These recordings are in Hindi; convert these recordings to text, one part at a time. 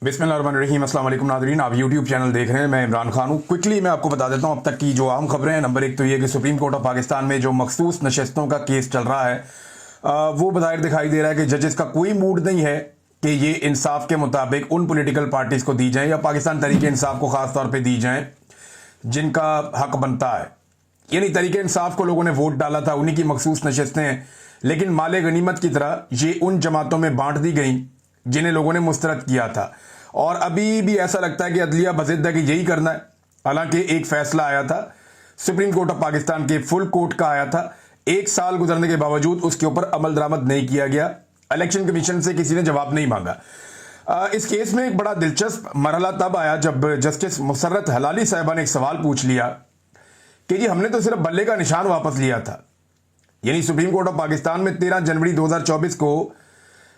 बिस्मिल्लाहिर्रहमानिर्रहीम। अस्सलाम वालेकुम नाज़रीन, आप यूट्यूब चैनल देख रहे हैं। मैं इमरान खान हूँ। क्विकली मैं आपको बता देता हूँ अब तक की जो अहम खबरें हैं। नंबर एक तो ये कि सुप्रीम कोर्ट ऑफ पाकिस्तान में जो मखसूस नशस्तों का केस चल रहा है वो बज़ाहिर दिखाई दे रहा है कि जजेस का कोई मूड नहीं है कि ये इंसाफ के मुताबिक उन पोलिटिकल पार्टीज़ को दी जाएँ या पाकिस्तान तरीके इंसाफ को ख़ास तौर पर दी जाएँ जिनका हक बनता है। यानी तरीके इंसाफ को लोगों ने वोट डाला था, उन्हीं की मखसूस नशस्तें हैं, लेकिन माले गनीमत की तरह ये उन जमातों में बांट दी गई जिन्हें लोगों ने मुस्तरद किया था। और अभी भी ऐसा लगता है कि अदलिया बज़िद्द है कि यही करना है। हालांकि एक फैसला आया था सुप्रीम कोर्ट ऑफ पाकिस्तान के फुल कोर्ट का आया था, 1 साल गुजरने के बावजूद उसके ऊपर अमल दरामद नहीं किया गया। इलेक्शन कमीशन से किसी ने जवाब नहीं मांगा। इस केस में एक बड़ा दिलचस्प मरहला तब आया जब जस्टिस मुसर्रत हलाली साहिबा ने एक सवाल पूछ लिया कि जी हमने तो सिर्फ बल्ले का निशान वापस लिया था। यानी सुप्रीम कोर्ट ऑफ पाकिस्तान में 13 जनवरी 2024 को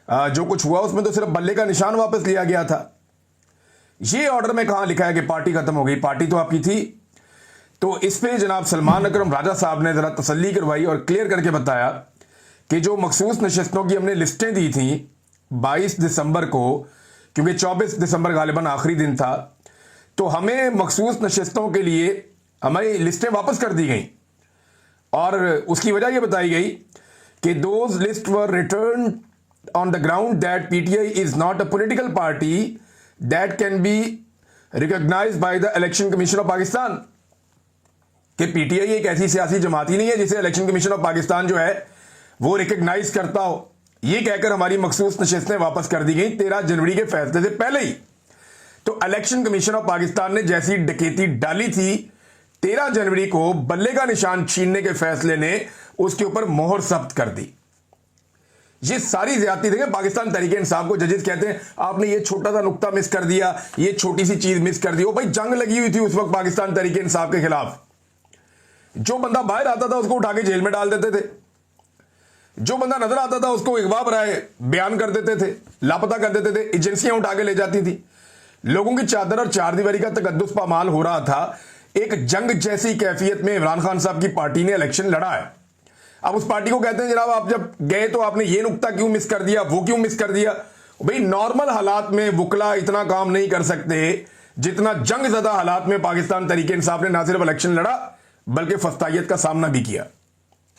जो कुछ हुआ उसमें तो सिर्फ बल्ले का निशान वापस लिया गया था। ये ऑर्डर में कहां लिखा है कि पार्टी खत्म हो गई? पार्टी तो आपकी थी। तो इस पे जनाब सलमान अकरम राजा साहब ने जरा तसल्ली करवाई और क्लियर करके बताया कि जो मखसूस नशस्तों की हमने लिस्टें दी थी 22 दिसंबर को, क्योंकि 24 दिसंबर गालिबन आखिरी दिन था, तो हमें मखसूस नशस्तों के लिए हमारी लिस्टें वापस कर दी गई। और उसकी वजह यह बताई गई कि those list were return on the ground that PTI is not a political party that can be recognized by the election commission of Pakistan. कि पीटीआई एक ऐसी सियासी जमात ही नहीं है जिसे इलेक्शन कमीशन ऑफ पाकिस्तान जो है वो रिकॉग्नाइज करता हो। ये कहकर हमारी मखसूस नशस्तें वापस कर दी गई 13 जनवरी के फैसले से पहले ही। तो इलेक्शन कमीशन ऑफ पाकिस्तान ने जैसी डकैती डाली थी 13 जनवरी को, बल्ले का निशान छीनने के फैसले ने उसके ऊपर मोहर सख्त कर दी। ये सारी ज्यादती देखें पाकिस्तान तरीके इंसाफ को जजेस कहते हैं आपने ये छोटा सा नुक्ता मिस कर दिया, ये छोटी सी चीज मिस कर दी। ओ भाई जंग लगी हुई थी उस वक्त पाकिस्तान तरीके इंसाफ के खिलाफ। जो बंदा बाहर आता था उसको उठा के जेल में डाल देते थे, जो बंदा नजर आता था उसको अगवा बराए बयान कर देते थे, लापता कर देते थे, एजेंसियां उठा के ले जाती थी। लोगों की चादर और चार दीवारी का तकद्दुस पामाल हो रहा था। एक जंग जैसी कैफियत में इमरान खान साहब की पार्टी ने इलेक्शन लड़ा है। अब उस पार्टी को कहते हैं जनाब आप जब गए तो आपने ये नुक्ता क्यों मिस कर दिया, वो क्यों मिस कर दिया। भाई नॉर्मल हालात में वुकला इतना काम नहीं कर सकते जितना जंग ज़दा हालात में पाकिस्तान तरीके इंसाफ ने ना सिर्फ इलेक्शन लड़ा बल्कि फस्तायत का सामना भी किया।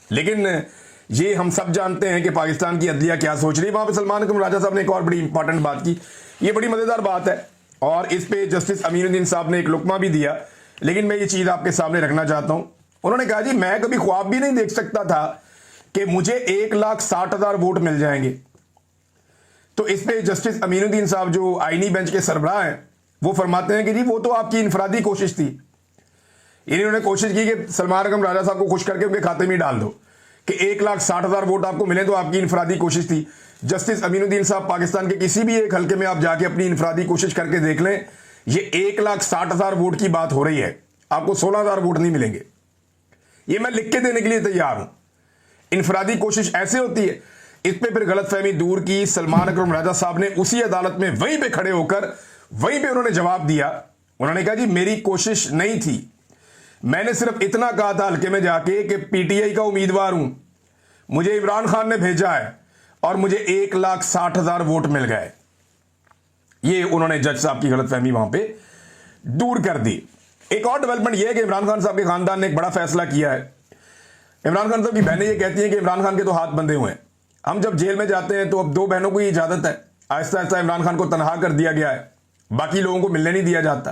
लेकिन ये हम सब जानते हैं कि पाकिस्तान की अदलिया क्या सोच रही है। वहां पर सलमान अकरम राजा साहब ने एक और बड़ी इंपॉर्टेंट बात की, ये बड़ी मजेदार बात है और इस पे जस्टिस अमीनुद्दीन साहब ने एक लुकमा भी दिया, लेकिन मैं ये चीज आपके सामने रखना चाहता हूं। उन्होंने कहा जी मैं कभी ख्वाब भी नहीं देख सकता था कि मुझे 1,60,000 वोट मिल जाएंगे। तो इस पे जस्टिस अमीनुद्दीन साहब जो आईनी बेंच के सरबराह हैं वो फरमाते हैं कि जी वो तो आपकी इनफरादी कोशिश थी। इन्होंने कोशिश की कि सलमान अकरम राजा साहब को खुश करके उनके खाते में डाल दो कि 1,60,000 वोट आपको मिले, तो आपकी इनफरादी कोशिश थी। जस्टिस अमीनुद्दीन साहब पाकिस्तान के किसी भी एक हल्के में आप जाके अपनी इनफरादी कोशिश करके देख लें, ये 1,60,000 वोट की बात हो रही है, आपको 16,000 वोट नहीं मिलेंगे। ये मैं लिख के देने के लिए तैयार हूं। इनफरादी कोशिश ऐसे होती है। इस पे फिर गलतफहमी दूर की सलमान अकरम राजा साहब ने उसी अदालत में वहीं पे खड़े होकर वहीं पे उन्होंने जवाब दिया। उन्होंने कहा जी मेरी कोशिश नहीं थी, मैंने सिर्फ इतना कहा था हल्के में जाके कि पीटीआई का उम्मीदवार हूं, मुझे इमरान खान ने भेजा है और मुझे 1,60,000 वोट मिल गए। ये उन्होंने जज साहब की गलतफहमी वहां पे दूर कर दी। एक और डेवलपमेंट यह है कि इमरान खान साहब के खानदान ने एक बड़ा फैसला किया है। इमरान खान साहब की बहनें ये कहती हैं कि इमरान खान के तो हाथ बंधे हुए हैं। हम जब जेल में जाते हैं तो अब 2 बहनों को ही इजाजत है। आहिस्ता आहिस्ता इमरान खान को तनहा कर दिया गया है, बाकी लोगों को मिलने नहीं दिया जाता।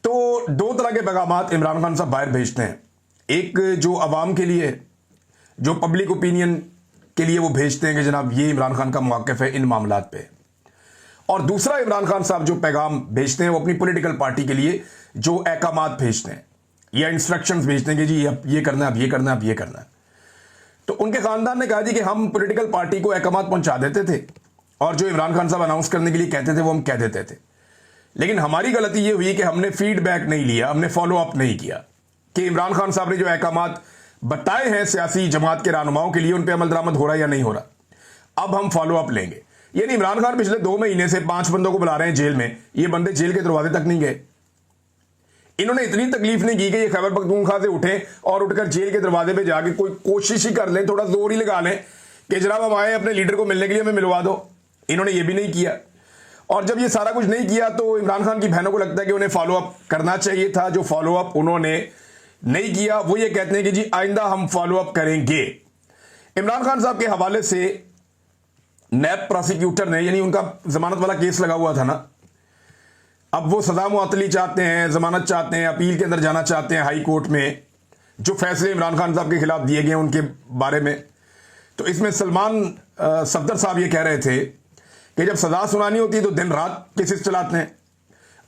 तो 2 तरह के पैगामात इमरान खान साहब बाहर भेजते हैं। एक जो अवाम के लिए, जो पब्लिक ओपिनियन के लिए वो भेजते हैं कि जनाब ये इमरान खान का मौक़िफ़ है इन मामलात पे। और दूसरा इमरान खान साहब जो पैगाम भेजते हैं वो अपनी पॉलिटिकल पार्टी के लिए जो अहकामात भेजते हैं या इंस्ट्रक्शंस भेजते हैं कि जी अब ये करना है, अब ये करना है, अब ये करना है। तो उनके खानदान ने कहा जी कि हम पॉलिटिकल पार्टी को अहकामात पहुंचा देते थे और जो इमरान खान साहब अनाउंस करने के लिए कहते थे वो हम कह देते थे। लेकिन हमारी गलती ये हुई कि हमने फीडबैक नहीं लिया, हमने फॉलो अप नहीं किया कि इमरान खान साहब ने जो अहकामात बताए हैं सियासी जमात के रहनुमाओं के लिए उन पर अमल दरामद हो रहा है या नहीं हो रहा। अब हम फॉलो अप लेंगे। यानी इमरान खान पिछले 2 महीने से 5 बंदों को बुला रहे हैं जेल में, ये बंदे जेल के दरवाजे तक नहीं गए। इन्होंने इतनी तकलीफ नहीं की कि ये खैबर पख्तूनख्वा से उठे और उठकर जेल के दरवाजे पे जाके कोई कोशिश ही कर लें, थोड़ा जोर ही लगा लें कि जनाब हम आए अपने लीडर को मिलने के लिए, हमें मिलवा दो। इन्होंने ये भी नहीं किया। और जब ये सारा कुछ नहीं किया तो इमरान खान की बहनों को लगता है कि उन्हें फॉलो अप करना चाहिए था। जो फॉलो अप उन्होंने नहीं किया वो ये कहते हैं कि जी आइंदा हम फॉलो अप करेंगे। इमरान खान साहब के हवाले से नैब प्रोसिक्यूटर ने, यानी उनका जमानत वाला केस लगा हुआ था ना, अब वो सजा मुअत्तली चाहते हैं, जमानत चाहते हैं, अपील के अंदर जाना चाहते हैं हाई कोर्ट में, जो फैसले इमरान खान साहब के खिलाफ दिए गए हैं उनके बारे में। तो इसमें सलमान सफदर साहब ये कह रहे थे कि जब सजा सुनानी होती है तो दिन रात केसेस चलाते हैं,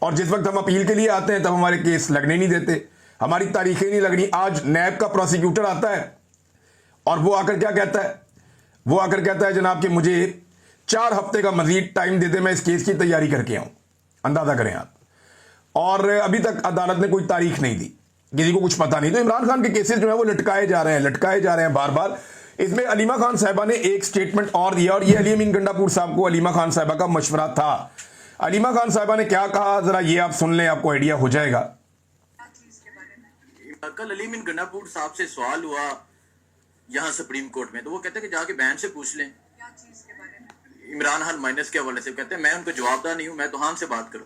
और जिस वक्त हम अपील के लिए आते हैं तब हमारे केस लगने नहीं देते, हमारी तारीखें नहीं लगनी। आज नैब का प्रोसिक्यूटर आता है और वो आकर क्या कहता है, वो आकर कहता है जनाब कि मुझे 4 हफ्ते का मजीद टाइम दे दे, मैं इस केस की तैयारी करके आऊं। अंदाजा करें आप। और अभी तक अदालत ने कोई तारीख नहीं दी, किसी को कुछ पता नहीं। तो इमरान खान के केसेस जो है वो लटकाए जा रहे हैं बार बार। इसमें अलीमा खान साहिबा ने एक स्टेटमेंट और दिया, और ये अली अमीन गंडापुर साहब को अलीमा खान साहिबा का मशवरा था। अलीमा खान साहिबा ने क्या कहा जरा ये आप सुन लें, आपको आइडिया हो जाएगा। कल अली अमीन गंडापुर साहब से सवाल हुआ यहाँ सुप्रीम कोर्ट में, तो वो कहते हैं कि जाके बहन से पूछ लें इमरान खान माइनस के हवाले से। कहते हैं मैं उनको जवाबदार नहीं हूँ, मैं तो खान से बात करूँ।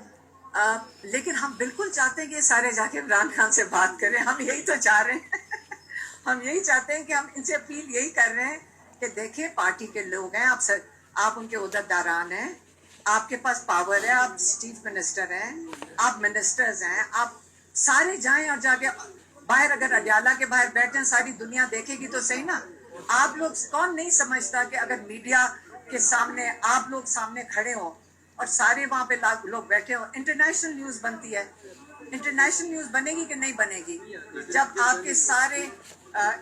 लेकिन हम बिल्कुल चाहते हैं कि सारे जाके इमरान खान से बात करें। हम यही तो चाह रहे हैं हम यही चाहते हैं कि हम इनसे अपील यही कर रहे हैं कि देखिए पार्टी के लोग हैं, आप उनके उहदेदारान हैं, आपके पास पावर है, आप चीफ मिनिस्टर हैं, आप मिनिस्टर्स हैं, आप सारे जाएं और जाके बाहर, अगर अडयाला के बाहर बैठे सारी दुनिया देखेगी तो सही ना। आप लोग, कौन नहीं समझता कि अगर मीडिया के सामने आप लोग सामने खड़े हो और सारे वहां पे लोग बैठे हो, इंटरनेशनल न्यूज बनती है। इंटरनेशनल न्यूज बनेगी कि नहीं बनेगी जब आपके सारे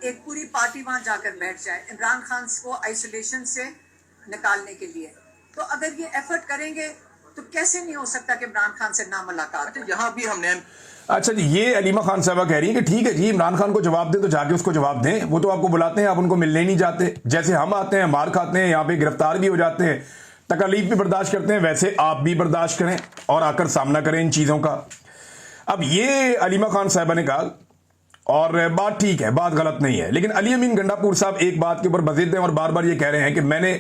एक पूरी पार्टी वहां जाकर बैठ जाए इमरान खान को आइसोलेशन से निकालने के लिए। तो अगर ये एफर्ट करेंगे तो कैसे नहीं हो सकता कि इमरान खान से ना मुलाकात। यहाँ भी हमने अच्छा जी, ये अलीमा खान साहबा कह रही है कि ठीक है जी, इमरान खान को जवाब दें तो जाके उसको जवाब दें। वो तो आपको बुलाते हैं, आप उनको मिलने नहीं जाते। जैसे हम आते हैं, मार खाते हैं, यहाँ पे गिरफ्तार भी हो जाते हैं, तकलीफ भी बर्दाश्त करते हैं, वैसे आप भी बर्दाश्त करें और आकर सामना करें इन चीज़ों का। अब ये अलीमा खान साहबा ने कहा, और बात ठीक है, बात गलत नहीं है, लेकिन अली अमीन गंडापुर साहब एक बात के ऊपर बज़िद हैं और बार बार ये कह रहे हैं कि मैंने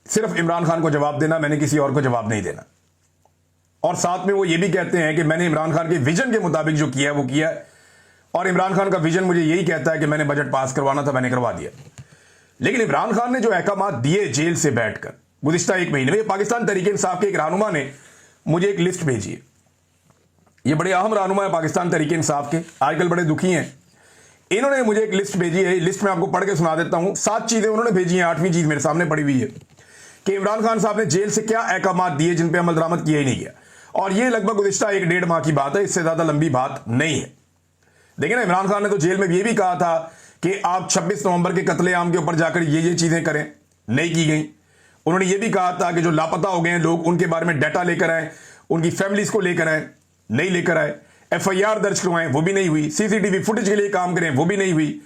सिर्फ इमरान खान को जवाब देना, मैंने किसी और को जवाब नहीं देना। और साथ में वो ये भी कहते हैं कि मैंने इमरान खान के विजन के मुताबिक जो किया है वो किया है, और इमरान खान का विजन मुझे यही कहता है कि मैंने बजट पास करवाना था, मैंने करवा दिया। लेकिन इमरान खान ने जो अहकामात दिए जेल से बैठकर गुज़िश्ता 1 महीने में, पाकिस्तान तहरीक इंसाफ के एक रहनुमा ने मुझे एक लिस्ट भेजी है। ये बड़े अहम रहनुमा है पाकिस्तान तहरीक इंसाफ के, आजकल बड़े दुखी हैं। इन्होंने मुझे एक लिस्ट भेजी है, लिस्ट में आपको पढ़ के सुना देता हूं। 7 चीजें उन्होंने भेजी हैं, 8वीं चीज मेरे सामने पड़ी हुई है कि इमरान खान साहब ने जेल से क्या अहकामात दिए जिन पे अमल दरामद किया ही नहीं गया। और ये लगभग गुज़िश्ता 1-1.5 माह की बात है, इससे ज्यादा लंबी बात नहीं है। देखिए ना, इमरान खान ने तो जेल में ये भी कहा था कि आप 26 नवंबर के कत्लेआम के ऊपर जाकर ये चीजें करें, नहीं की गई। उन्होंने ये भी कहा था कि जो लापता हो गए हैं लोग, उनके बारे में डाटा लेकर आए, उनकी फैमिलीज को लेकर आए, नहीं लेकर आए। FIR दर्ज करवाएं, वो भी नहीं हुई। CCTV फुटेज के लिए काम करें, वो भी नहीं हुई।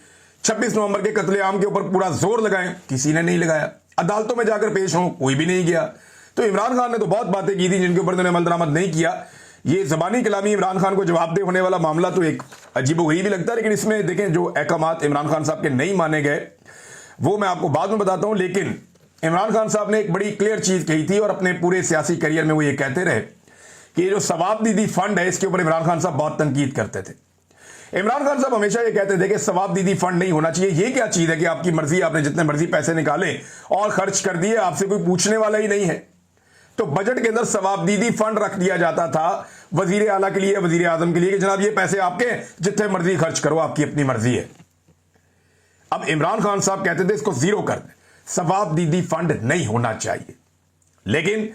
26 नवंबर के कत्लेआम के ऊपर पूरा जोर लगाएं, किसी ने नहीं लगाया। अदालतों में जाकर पेश हों, कोई भी नहीं गया। तो इमरान खान ने तो बहुत बातें की थी जिनके ऊपर उन्होंने अमल दरामद नहीं किया। ये जबानी कलामी इमरान खान को जवाबदेह होने वाला मामला तो एक अजीबोगरीब भी लगता है, लेकिन इसमें देखें जो अहकामात इमरान खान साहब के नहीं माने गए वो मैं आपको बाद में बताता हूं। लेकिन इमरान खान साहब ने एक बड़ी क्लियर चीज कही थी और अपने पूरे सियासी करियर में वो ये कहते रहे कि ये जो सवाबदीदी फंड है इसके ऊपर इमरान खान साहब बहुत तनकीद करते थे। इमरान खान साहब हमेशा ये कहते थे कि सवाबदीदी फंड नहीं होना चाहिए। ये क्या चीज है कि आपकी मर्जी, आपने जितने मर्जी पैसे निकाले और खर्च कर दिए, आपसे कोई पूछने वाला ही नहीं है। तो बजट के अंदर सवाबदीदी फंड रख दिया जाता था वजीर आला के लिए, वजीर आजम के लिए कि जनाब ये पैसे आपके, जितने मर्जी खर्च करो, आपकी अपनी मर्जी है। अब इमरान खान साहब कहते थे इसको जीरो कर दें, सवाबदीदी फंड नहीं होना चाहिए। लेकिन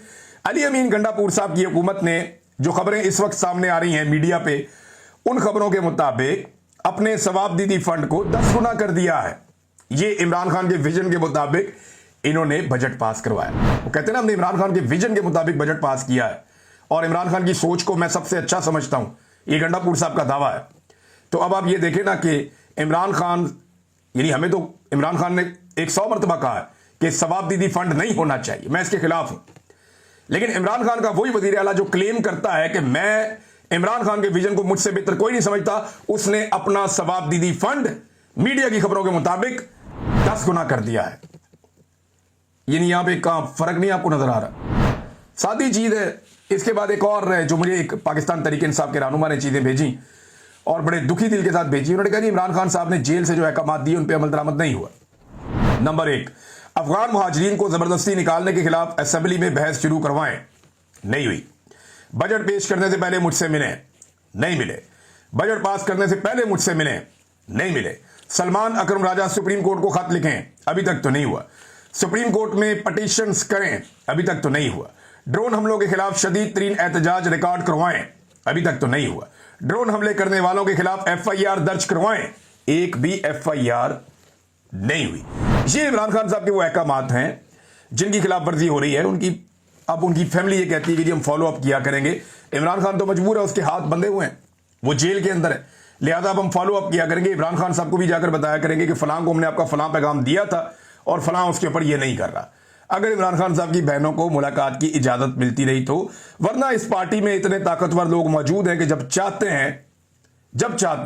अली अमीन गंडापुर साहब की हुकूमत ने जो खबरें इस वक्त सामने आ रही हैं मीडिया पे, उन खबरों के मुताबिक अपने सवाबदीदी फंड को 10 गुना कर दिया है। ये इमरान खान के विजन के मुताबिक इन्होंने बजट पास करवाया। वो कहते हैं ना, हमने इमरान खान के विजन के मुताबिक बजट पास किया है और इमरान खान की सोच को मैं सबसे अच्छा समझता हूं, ये गंडापुर साहब का दावा है। तो अब आप ये देखें ना कि इमरान खान, यानी हमें तो इमरान खान ने 100 मरतबा कहा है कि सवाबदीदी फंड नहीं होना चाहिए, मैं इसके खिलाफ हूं। लेकिन इमरान खान का वही वजीर आला जो क्लेम करता है कि मैं इमरान खान के विजन को मुझसे बेहतर कोई नहीं समझता, उसने अपना सवाबदीदी फंड मीडिया की खबरों के मुताबिक 10 गुना कर दिया है। यानी यहां पे कहां फर्क नहीं आपको नजर आ रहा। सादी चीज़ है। इसके बाद एक और है जो मुझे एक पाकिस्तान तरीके इंसाफ के रहनुमा ने चीज़ें भेजी और बड़े दुखी दिल के साथ भेजी। उन्होंने कहा कि इमरान खान साहब ने जेल से जो अहकाम दिए उन पर अमल दरामद नहीं हुआ। नंबर 1, अफगान मुहाजिरीन को जबरदस्ती निकालने के खिलाफ असेंबली में बहस शुरू करवाएं, नहीं हुई। बजट पेश करने से पहले मुझसे मिले, नहीं मिले। बजट पास करने से पहले मुझसे मिले, नहीं मिले। सलमान अकरम राजा सुप्रीम कोर्ट को खत लिखें, अभी तक तो नहीं हुआ। सुप्रीम कोर्ट में पटिशंस करें, अभी तक तो नहीं हुआ। ड्रोन हमलों के खिलाफ शदीद तरीन एहतजाज रिकॉर्ड करवाएं, अभी तक तो नहीं हुआ। ड्रोन हमले करने वालों के खिलाफ FIR दर्ज करवाएं, एक भी FIR नहीं हुई। ये इमरान खान साहब के वो अहकामात हैं जिनकी खिलाफ वर्जी हो रही है। अब उनकी फैमिली ये कहती है कि जी हम फॉलो अप किया करेंगे। इमरान खान तो मजबूर है, उसके हाथ बंधे हुए हैं, वो जेल के अंदर है, लिहाजा अब हम फॉलो अप किया करेंगे। इमरान खान साहब को भी जाकर बताया करेंगे कि फलां को हमने आपका फलां पैगाम दिया था और फलां उसके ऊपर ये नहीं कर रहा। अगर इमरान खान साहब की बहनों को मुलाकात की इजाजत मिलती रही तो, वरना इस पार्टी में इतने ताकतवर लोग मौजूद हैं कि जब चाहते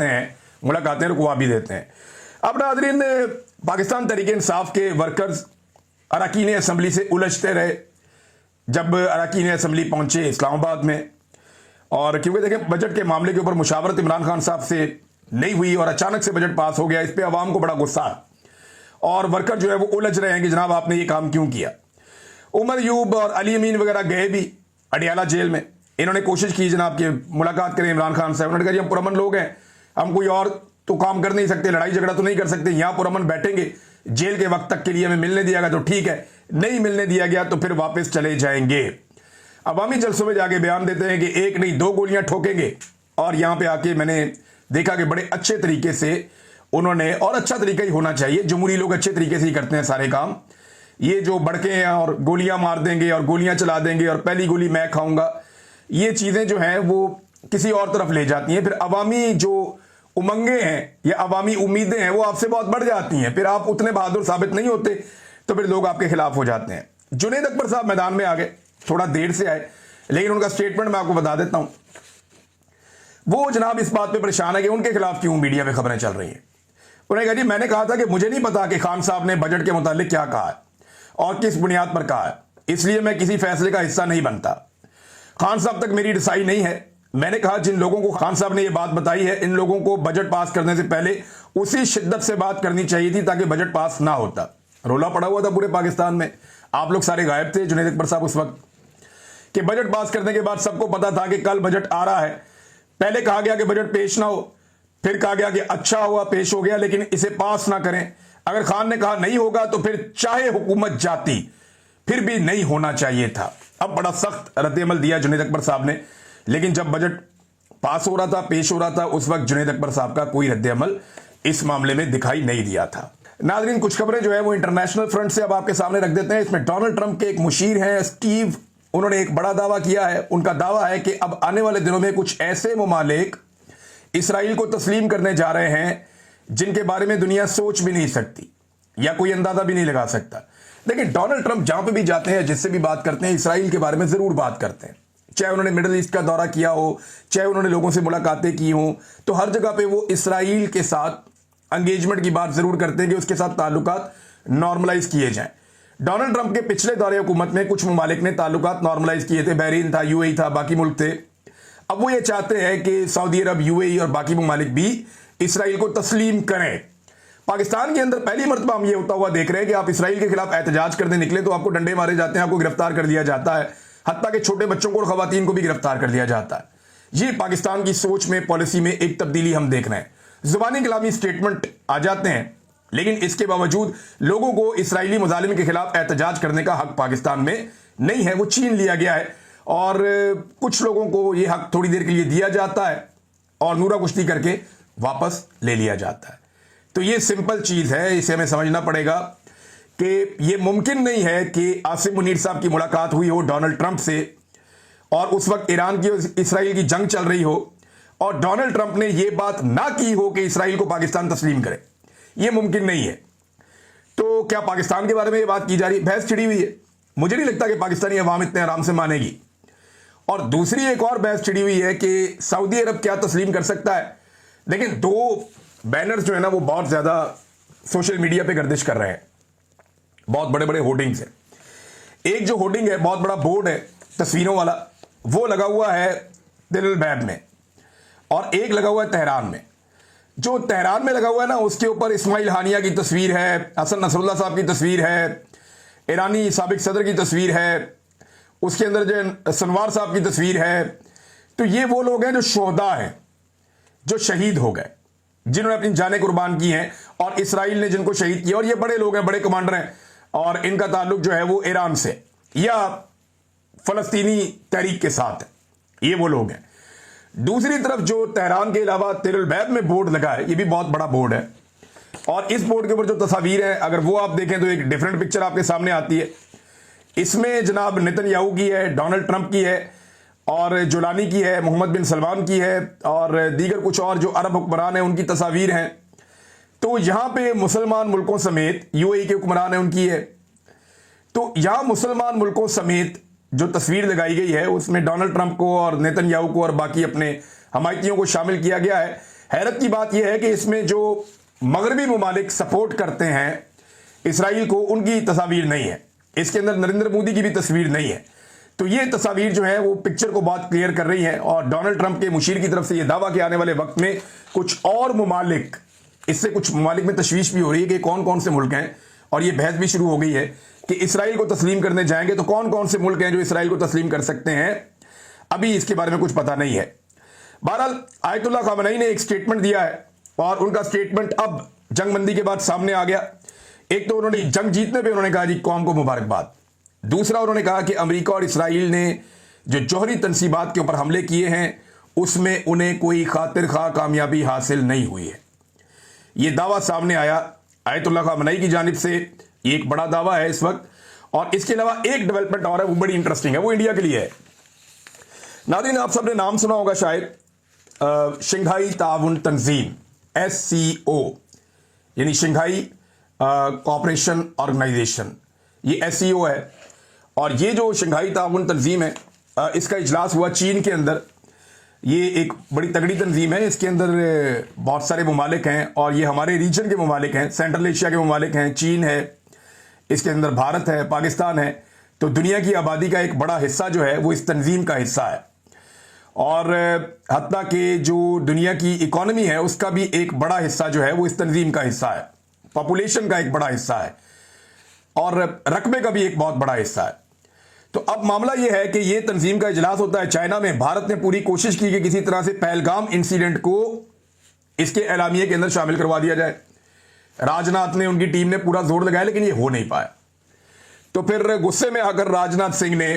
हैं मुलाकातें रुकवा भी देते हैं। अब नाज़रीन, पाकिस्तान तरीके इंसाफ के वर्कर्स अरकान असम्बली से उलझते रहे। जब अरकान असम्बली पहुंचे इस्लामाबाद में, और क्योंकि देखें बजट के मामले के ऊपर मुशावरत इमरान खान साहब से नहीं हुई और अचानक से बजट पास हो गया, इस पर अवाम को बड़ा गुस्सा है और वर्कर जो है वो उलझ रहे हैं कि जनाब आपने ये काम क्यों किया। उमर यूब और अली अमीन वगैरह गए भी अडियाला जेल में। इन्होंने कोशिश की जनाब कि मुलाकात करें इमरान खान साहब। उन्होंने कहा जी हम पुरअमन लोग हैं, हम कोई और तो काम कर नहीं सकते, लड़ाई झगड़ा तो नहीं कर सकते, यहाँ पुरअमन बैठेंगे, जेल के वक्त तक के लिए हमें मिलने दिया गया तो ठीक है, नहीं मिलने दिया गया तो फिर वापस चले जाएंगे। अवामी जलसों में जाके बयान देते हैं कि एक नहीं 2 गोलियां ठोकेंगे। और यहाँ पे आके मैंने देखा कि बड़े अच्छे तरीके से उन्होंने, और अच्छा तरीका ही होना चाहिए, जमहूरी लोग अच्छे तरीके से ही करते हैं सारे काम। ये जो बड़के हैं और गोलियां मार देंगे और गोलियां चला देंगे और पहली गोली मैं खाऊंगा, ये चीजें जो हैं वो किसी और तरफ ले जाती हैं। फिर अवामी जो उमंगे हैं या अवामी उम्मीदें हैं वो आपसे बहुत बढ़ जाती हैं। फिर आप उतने बहादुर साबित नहीं होते तो फिर लोग आपके खिलाफ हो जाते हैं। जुनैद अकबर साहब मैदान में आ गए, थोड़ा देर से आए, लेकिन उनका स्टेटमेंट मैं आपको बता देता हूं। वो जनाब इस बात पे परेशान है कि उनके खिलाफ क्यों मीडिया में खबरें चल रही हैं। उन्होंने कहा जी मैंने कहा था कि मुझे नहीं पता कि खान साहब ने बजट के मुतालिक क्या कहा है और किस बुनियाद पर कहा है, इसलिए मैं किसी फैसले का हिस्सा नहीं बनता। खान साहब तक मेरी रसाई नहीं है। मैंने कहा जिन लोगों को खान साहब ने यह बात बताई है, इन लोगों को बजट पास करने से पहले उसी शिद्दत से बात करनी चाहिए थी ताकि बजट पास ना होता। रोला पड़ा हुआ था पूरे पाकिस्तान में, आप लोग सारे गायब थे जुनैद अकबर साहब उस वक्त, कि बजट पास करने के बाद सबको पता था कि कल बजट आ रहा है। पहले कहा गया कि बजट पेश ना हो, फिर कहा गया कि अच्छा हुआ पेश हो गया लेकिन इसे पास ना करें। अगर खान ने कहा नहीं होगा तो फिर चाहे हुकूमत जाती फिर भी नहीं होना चाहिए था। अब बड़ा सख्त रद्द-ए-अमल दिया जुनैद अकबर साहब ने, लेकिन जब बजट पास हो रहा था, पेश हो रहा था, उस वक्त जुनैद अकबर साहब का कोई रद्द-ए-अमल इस मामले में दिखाई नहीं दिया था। नाज़रीन, कुछ खबरें जो है वो इंटरनेशनल फ्रंट से अब आपके सामने रख देते हैं। इसमें डोनाल्ड ट्रंप के एक मुशीर हैं स्टीव, उन्होंने एक बड़ा दावा किया है। उनका दावा है कि अब आने वाले दिनों में कुछ ऐसे ममालिक इसराइल को तस्लीम करने जा रहे हैं जिनके बारे में दुनिया सोच भी नहीं सकती या कोई अंदाजा भी नहीं लगा सकता। लेकिन डोनाल्ड ट्रंप जहां पे भी जाते हैं, जिससे भी बात करते हैं, इसराइल के बारे में जरूर बात करते हैं। चाहे उन्होंने मिडिल ईस्ट का दौरा किया हो, चाहे उन्होंने लोगों से मुलाकातें की हो, तो हर जगह पे वो इसराइल के साथ एंगेजमेंट की बात जरूर करते हैं कि उसके साथ ताल्लुकात नॉर्मलाइज किए जाएं। डोनाल्ड ट्रंप के पिछले दौरे हुकूमत में कुछ ममालिक ने ताल्लुकात नॉर्मलाइज किए थे, बहरीन था, UAE था, बाकी मुल्क थे। अब वो ये चाहते हैं कि सऊदी अरब, UAE और बाकी ममालिक भी इसराइल को तस्लीम करें। पाकिस्तान के अंदर पहली मरतबा हम ये होता हुआ देख रहे हैं कि आप इसराइल के खिलाफ एहतजाज करने निकले तो आपको डंडे मारे जाते हैं, आपको गिरफ्तार कर दिया जाता है, हत्ता के छोटे बच्चों को और खवातीन को भी गिरफ्तार कर दिया जाता है। ये पाकिस्तान की सोच में, पॉलिसी में एक तब्दीली हम देख रहे हैं। जुबानी कलामी स्टेटमेंट आ जाते हैं, लेकिन इसके बावजूद लोगों को इसराइली मुजालिम के खिलाफ एहतजाज करने का हक पाकिस्तान में नहीं है, वो छीन लिया गया है। और कुछ लोगों को ये हक थोड़ी देर के लिए दिया जाता है और नूरा कुश्ती करके वापस ले लिया जाता है। तो ये सिंपल चीज है, इसे हमें समझना पड़ेगा कि ये मुमकिन नहीं है कि आसिम मुनीर साहब की मुलाकात हुई हो डोनाल्ड ट्रंप से और उस वक्त ईरान की और इसराइल की जंग चल रही हो और डोनाल्ड ट्रंप ने यह बात ना की हो कि इसराइल को पाकिस्तान तस्लीम करे। यह मुमकिन नहीं है। तो क्या पाकिस्तान के बारे में यह बात की जा रही है? बहस छिड़ी हुई है। मुझे नहीं लगता कि पाकिस्तानी अवाम इतने आराम से मानेगी। और दूसरी एक और बहस छिड़ी हुई है कि सऊदी अरब क्या तस्लीम कर सकता है। लेकिन 2 बैनर्स जो है ना वो बहुत ज्यादा सोशल मीडिया पे गर्दिश कर रहे हैं, बहुत बड़े बड़े होर्डिंग्स हैं। एक जो होर्डिंग है, बहुत बड़ा बोर्ड है, तस्वीरों वाला, वो लगा हुआ है तिल अबैब में, और एक लगा हुआ है तेहरान में। जो तेहरान में लगा हुआ है ना, उसके ऊपर इस्माइल हानिया की तस्वीर है, हसन नसरुल्लाह साहब की तस्वीर है, ईरानी साबिक सदर की तस्वीर है, उसके अंदर जो सनवार साहब की तस्वीर है। तो ये वो लोग हैं जो शोहदा हैं, जो शहीद हो गए, जिन्होंने अपनी जानें कुर्बान की हैं, और इसराइल ने जिनको शहीद किया। और ये बड़े लोग हैं, बड़े कमांडर हैं, और इनका ताल्लुक जो है वो ईरान से या फलस्तीनी तहरीक के साथ है। ये वो लोग हैं। दूसरी तरफ जो तेहरान के अलावा तिल अबैब में बोर्ड लगा है, ये भी बहुत बड़ा बोर्ड है, और इस बोर्ड के ऊपर जो तस्वीर है, अगर वो आप देखें तो एक डिफरेंट पिक्चर आपके सामने आती है। इसमें जनाब नेतन्याहू की है, डोनाल्ड ट्रंप की है, और जुलानी की है, मोहम्मद बिन सलमान की है, और दीगर कुछ और जो अरब हुक्मरान हैं उनकी तस्वीर हैं। तो यहां पे मुसलमान मुल्कों समेत यूएई के हुक्मरान हैं उनकी है। तो यहां मुसलमान मुल्कों समेत जो तस्वीर लगाई गई है, उसमें डोनाल्ड ट्रंप को और नेतन्याहू को और बाकी अपने हमायतियों को शामिल किया गया है। हैरत की बात यह है कि इसमें जो मगरबी ममालिक सपोर्ट करते हैं इसराइल को, उनकी तस्वीर नहीं है। इसके अंदर नरेंद्र मोदी की भी तस्वीर नहीं है। तो ये तस्वीर जो है वो पिक्चर को बहुत क्लियर कर रही है, और डोनाल्ड ट्रंप के मुशीर की तरफ से ये दावा कि आने वाले वक्त में कुछ और ममालिक, इससे कुछ ममालिक में तशवीश भी हो रही है कि कौन कौन से मुल्क हैं, और ये बहस भी शुरू हो गई है कि इसराइल को तस्लीम करने जाएंगे तो कौन कौन से मुल्क हैं जो इसराइल को तस्लीम कर सकते हैं। अभी इसके बारे में कुछ पता नहीं है। बहरहाल आयतुल्लाह खामनई ने एक स्टेटमेंट दिया है, और उनका स्टेटमेंट अब जंगबंदी के बाद सामने आ गया। एक तो उन्होंने जंग जीतने पे उन्होंने कहा जी कौम को मुबारकबाद। दूसरा उन्होंने कहा कि अमेरिका और इसराइल ने जो जौहरी तनसीबात के ऊपर हमले किए हैं उसमें उन्हें कोई खातिर खा कामयाबी हासिल नहीं हुई है। ये दावा सामने आया आयतुल्लाह खामनई की जानिब से। ये एक बड़ा दावा है इस वक्त। और इसके अलावा एक डेवलपमेंट और है, वो बड़ी इंटरेस्टिंग है, वो इंडिया के लिए है। नाज़रीन, आप सबने नाम सुना होगा शायद, शंघाई ताउन तंजीम, SCO, यानी शंघाई कोऑपरेशन ऑर्गेनाइजेशन, ये SCO है। और ये जो शंघाई ताउन तंजीम है, इसका इजलास हुआ चीन के अंदर। ये एक बड़ी तगड़ी तंजीम है, इसके अंदर बहुत सारे ममालिक हैं, और ये हमारे रीजन के ममालिक हैं, सेंट्रल एशिया के ममालिक हैं, चीन है, इसके अंदर भारत है, पाकिस्तान है। तो दुनिया की आबादी का एक बड़ा हिस्सा जो है वो इस तंजीम का हिस्सा है, और हत्ता कि जो दुनिया की इकॉनमी है उसका भी एक बड़ा हिस्सा जो है वो इस तंजीम का हिस्सा है, पॉपुलेशन का एक बड़ा हिस्सा है, और रकबे का भी एक बहुत बड़ा हिस्सा है। तो अब मामला यह है कि यह तंजीम का इजलास होता है चाइना में। भारत ने पूरी कोशिश की कि किसी तरह से पहलगाम इंसिडेंट को इसके एलामिये के अंदर शामिल करवा दिया जाए। राजनाथ ने, उनकी टीम ने पूरा जोर लगाया, लेकिन यह हो नहीं पाया। तो फिर गुस्से में आकर राजनाथ सिंह ने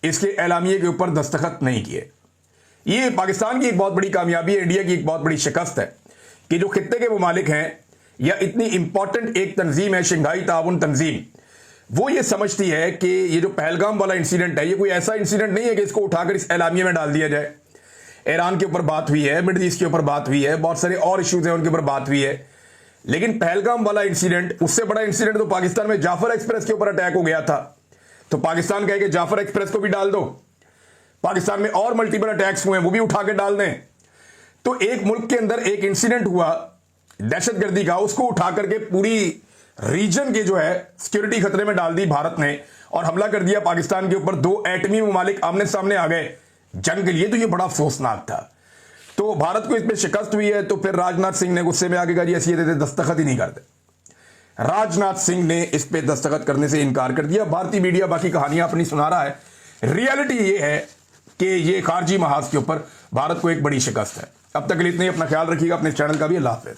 इसके एलामिये के ऊपर दस्तखत नहीं किए। ये पाकिस्तान की एक बहुत बड़ी कामयाबी है, इंडिया की एक बहुत बड़ी शिकस्त है कि जो खित्ते के ममालिक हैं या इतनी इंपॉर्टेंट एक तंजीम है शंघाई ताउन तंजीम, वो ये समझती है कि ये जो पहलगाम वाला इंसिडेंट है ये कोई ऐसा इंसिडेंट नहीं है कि इसको उठाकर इस एलामिये में डाल दिया जाए। ईरान के ऊपर बात हुई है, मिडल ईस्ट के ऊपर बात हुई है, बहुत सारे और इश्यूज हैं उनके ऊपर बात हुई है, लेकिन पहलगाम वाला इंसिडेंट, उससे बड़ा इंसिडेंट तो पाकिस्तान में जाफर एक्सप्रेस के ऊपर अटैक हो गया था। तो पाकिस्तान कहे कि जाफर एक्सप्रेस को भी डाल दो, पाकिस्तान में और मल्टीपल अटैक्स हुए हैं वो भी उठा के डाल दें। तो एक मुल्क के अंदर एक इंसिडेंट हुआ दहशतगर्दी का, उसको उठा करके पूरी रीजन के जो है सिक्योरिटी खतरे में डाल दी भारत ने, और हमला कर दिया पाकिस्तान के ऊपर। 2 एटमी ममालिक आमने सामने आ गए जंग के लिए। तो ये बड़ा अफसोसनाक था। तो भारत को इसमें शिकस्त हुई है। तो फिर राजनाथ सिंह ने गुस्से में आके कहा जी ऐसी दस्तखत ही नहीं करते। राजनाथ सिंह ने इस पे दस्तखत करने से इनकार कर दिया। भारतीय मीडिया बाकी कहानियां अपनी सुना रहा है। रियलिटी ये है कि ये खारजी महाज के ऊपर भारत को एक बड़ी शिकस्त है। अब तक के लिए इतना ही। अपना ख्याल रखिएगा, अपने चैनल का भी। अल्लाह हाफिज।